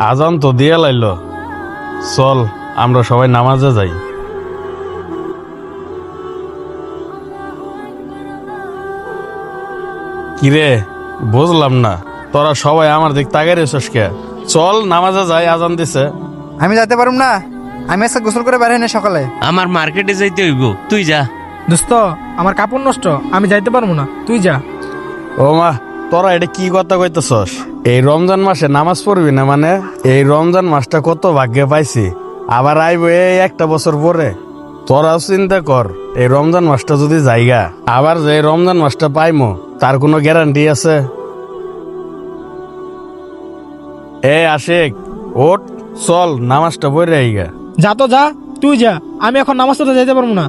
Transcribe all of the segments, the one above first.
আজান তো দিয়ে লাইলো, চল আমরা সবাই নামাজে যাই। কিরে, বুঝলাম না, তোরা সবাই আমার দিক তাকাই রেছিস কে? চল নামাজে যাই, আজান দিছে। আমি যাইতে পারুম না, আমি আজকে গোসল করে বের হইনি সকালে। আমার মার্কেটে যাইতে হইব, তুই যা। দোস্ত আমার কাপড় নষ্ট, আমি যাইতে পারবো না, তুই যা। ও মা, তোরা এটা কি কথা কইতেছস? এই রমজান মাসে নামাজ পড়বি না মানে? এই রমজান মাসটা কত ভাগ্যে পাইছি, আবার আইব এই একটা বছর পরে। তোরাও চিন্তা কর, এই রমজান মাসটা যদি জায়গা আবার যে রমজান মাসটা পাইমো, তার কোনো গ্যারান্টি আছে? এ আশিক, ওঠ, চল নামাজটা পড়ে আইগা। যা তো যা, তুই যা, আমি এখন নামাজ পড়তে যাইতে পারবো না,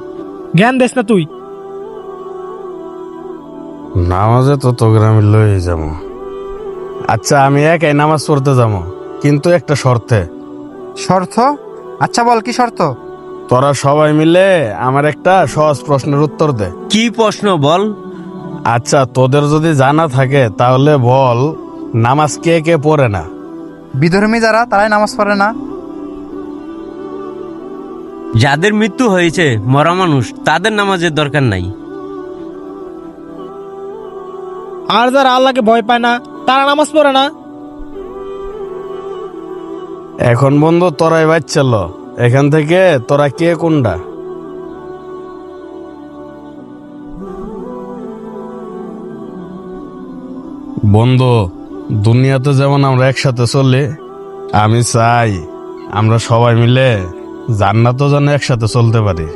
জ্ঞান দিস না তুই। নামাজে তো তোকে আমি লয়ে যাবো। আচ্ছা আমি একাই নামাজ পড়তে যাবো, কিন্তু একটা শর্তে। শর্ত? আচ্ছা বল, কি শর্ত? তোরা সবাই মিলে আমার একটা সহজ প্রশ্নের উত্তর দে। কি প্রশ্ন বল? আচ্ছা তোদের যদি জানা থাকে তাহলে বল, নামাজ কে কে পড়ে না? বিধর্মী যারা, তারাই নামাজ পড়ে না। যাদের মৃত্যু হয়েছে, মরা মানুষ, তাদের নামাজের দরকার নাই। আর যারা আল্লাহকে ভয় পায় না, তারা নামাজ পড়ে না। এখন বন্ধু তোরাই বাচ্চাল, এখান থেকে তোরা কে কোনটা? বন্ধু, দুনিয়াতে যেমন আমরা একসাথে চলি, আমি চাই আমরা সবাই মিলে জান্নাতও যেন একসাথে চলতে পারি।